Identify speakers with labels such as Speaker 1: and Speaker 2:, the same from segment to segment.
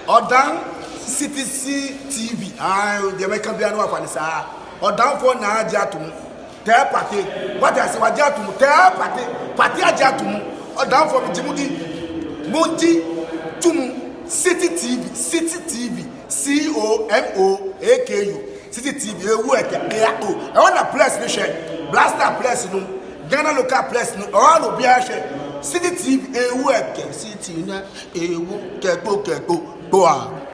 Speaker 1: or down CTC TV. The American piano of Anissa. Or down for Najatum. Tell party. What I say, Wajatum, tell party Ajatum. Or down for Jimuti. Monty Tum City TV. COMOAKU. City TV. I want a place, Blaster place, Ghana local place, all of Biache. City TV, a work, City, a work, go on.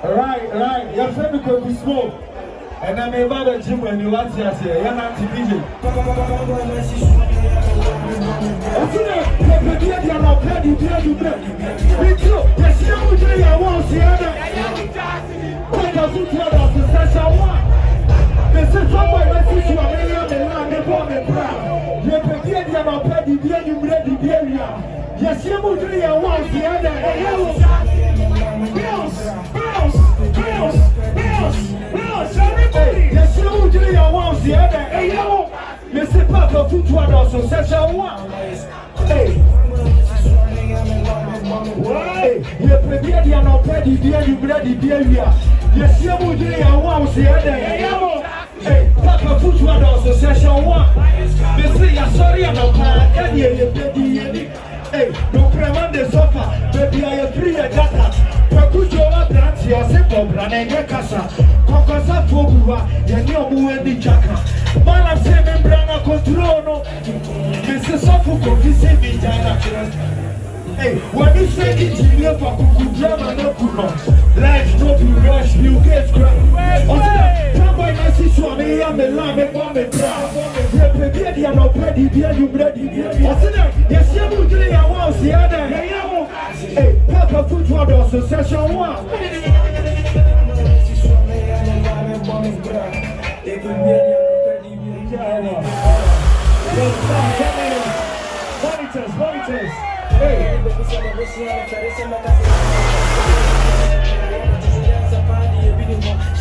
Speaker 1: Right. Your friend could be smoke. And I may buy the gym when you want to say, you're not TV. Mais c'est pas pour tout toi dans ce session moi. Hey. Ouais. Il est premier il y en a pas du bien du blé du bien lui. Il est si bon Dieu il a aussi hey, pas pour tout toi dans ce session moi. Mais c'est ya sorry on pas quand il est petit. Hey, donc vraiment des sofas, baby I free a data. Kweku jowa branti ose pobra na enge kasa. Kokosa fobuwa, yani omuwe di chaka. Mala se membrana control no. Mese sofu konfise mi jana. Hey, when you say engineer for kuku drama no kuno. Life no be rush, you get crap. Boy, my sister, me am the lamb, me bomb me bra. Ye pe dia no pe di dia you ready. Osina, ye see mu dre ya wa o see ada. Hey, papa foot wa do so session wa. Monitors. Hey.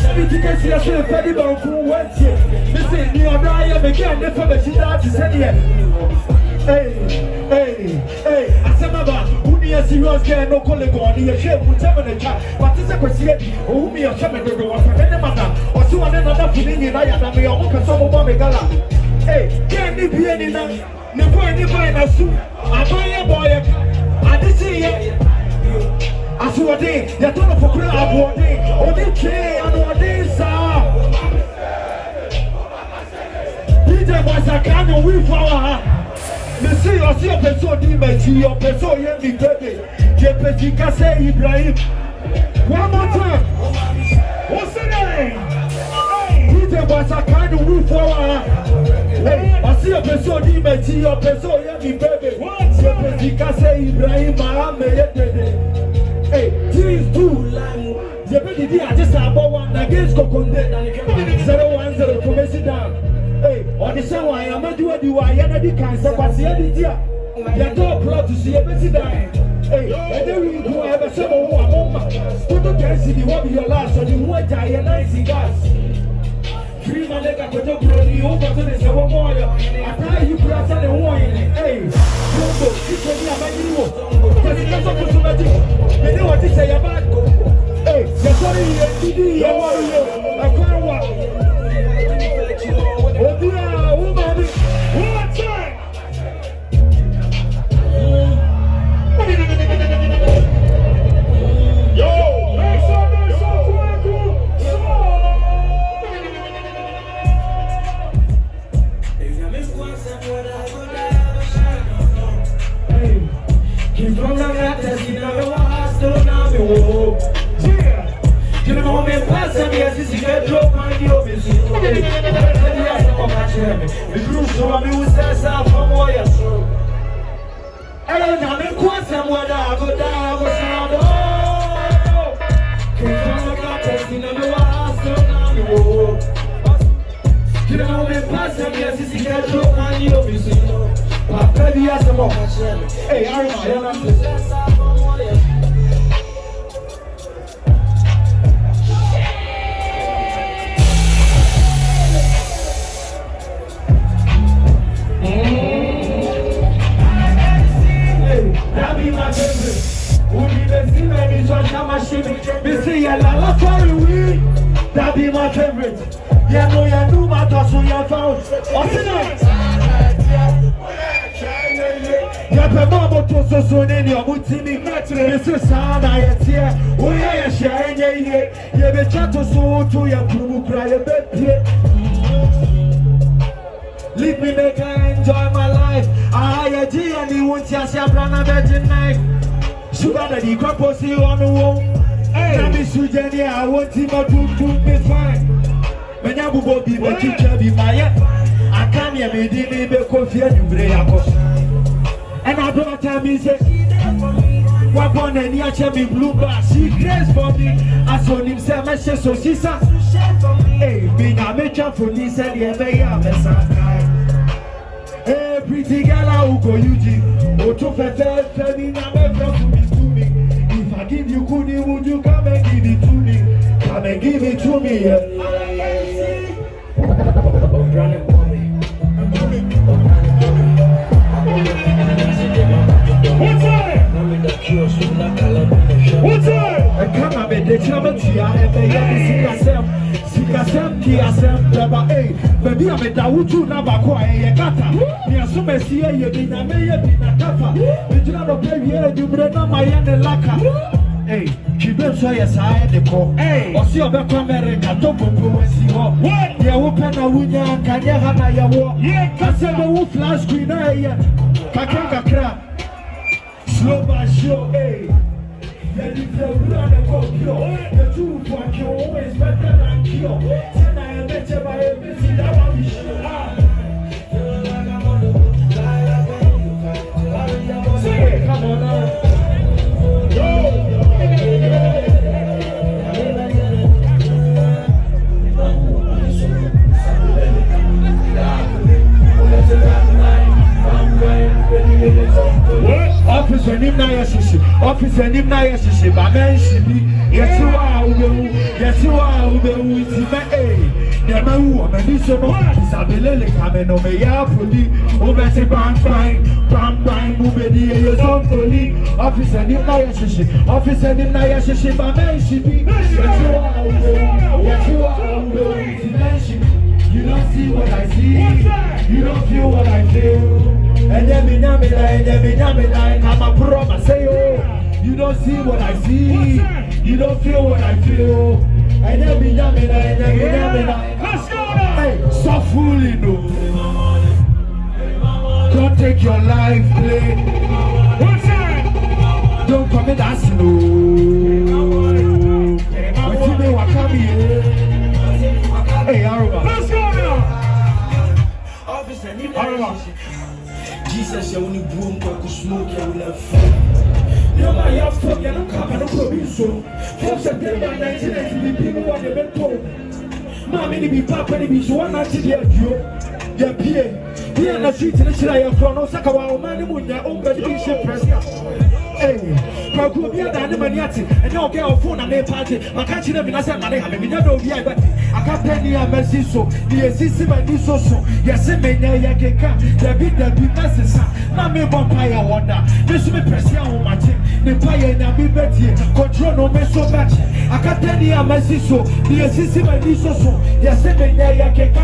Speaker 1: Sabi ticket si ase fe di ba ku wantie. Me say ni oda ya me get nefa be shida ti say here. Hey, asema ba uni serious girl, no colleague on the shape, whichever the child. But it's a question, who me a shaman to go for any matter, or so another feeling in I am a young person of Gala. Hey, can't you be any now? Never anybody a suit. I buy a boy. I did see it. I saw a day, you're talking for crowd one day, or they say, I know a day, sir. DJ was a kind of we for her. Me see your person, your person, you me baby. Je say Ibrahim. One more time. What's the name? DJ was a kind of we for her. Hey, I see your person, your person, you me baby. Je say Ibrahim, I hey, these two the baby I just about one against Coconde 010 to mess it down. Hey, on the same way, I'm not doing the way I can't say, but the idea. You're not proud to see a mess it down. Hey, and then we go have a summer one. Put the gas in the one your last, or the one giant nice gas. Free my leg up with the brody over to the seven more. I tell you, plus and wine. Hey, don't go, it's a new. Because it comes up to somebody. You know what they say about? Hey, you're sorry, you're I can't walk. Oh, dear, woman, one time. Yo, make some noise, Kweku. Hey, keep from the letters, you know, still now the war. You know, me pass and yes, it's a drop my office. The group so I will start from Moya. And I'm in Quantum where I go down, I go sound. Oh, came from the contest in the last still now the war. You know, me pass and yes, it's a drop my office. My baby has a more. Hey, I'm that be my favorite. Would be the same as your machine. Me say ya la la sorry we. That be my favorite. Ya know ya do my toss so ya found. Ya pe mama to so ne ni omutini. Me say sound I hear. Oh ya shine ye. Ye be chat so to ya krumu cry ye be. Leave me make I enjoy my life. I and you won't see a brand virgin knife. Sugar daddy crap pussy on the wall. Hey, I miss you, Jenny. I want him to be fine. When I will be my teacher, be my I can't hear me, didn't be coffee and you bring up. And I don't tell me, say, what on any me blue bar, she grace for me. I saw him say, my so she said, hey, being a major for this and the hey, pretty girl, I will go Eugene. Oh, to fair, me, now my friend to me. If I give you goodie, would you come and give it to me? Come and give it to me, yeah. What's that? What's that? I come up with the trouble here and they see yourself, hey, baby, I'm a Dawuju Nabakwa, a gata. Near some SCA, you been a mayor, been a tapa. Did you not pay here? You bring on my end and lacquer. Hey, she don't say a side the call. Hey, or see a back America, Topo, and see what? What? You open a winner and can you have a war? Yeah, that's a wolf flash screen. Kakaka crap. Slow by show, hey. Then if you run and go pure, the two for you always better than cure. Then I am better by a visit, that will be sure. Say, come on now. Yo! Officer nim na yesisi, officer nim na yesisi, ba men shibi, yesu wa ube iti me Never who I'm a missioner. Isabelle Camino, may I poli. Over the bang, move the years on poli. Office and in Naya Office and in Naya Shishi, my man, she be. Yes, you are. You don't see what I see. You don't feel what I feel. And then me I'm a promise. Say, oh, you don't see what I see. You don't feel what I feel. And then me let's go now. Hey, stop fooling, no. Don't take your life play. What's that? Don't commit us, no. What's the what come here? Hey, Aruba. Let's go now. Aruba. Jesus, you only boom, Kweku smoke, you will have fun. You might have fun, you don't come and produce so. From September 1980, people want to be told. Mammy, be papa, be so one night to the you. Your PA. Here in the street, in the Shire of Chrono, Sakawa, Mani Munya, own medication press. Hey, Kweku, be a Danimaniati, and your girl phone and a party. I can't see them in a set, I have no idea, but I can't tell you a message so. The system and this also. Yes, I may know Yakeka, the big message. Now, me vampire wonder. This will be pressing on my team. The fire and be better. Control no me so much. I can't tell you a message so. The system and this also. Yes, I may know Yakeka,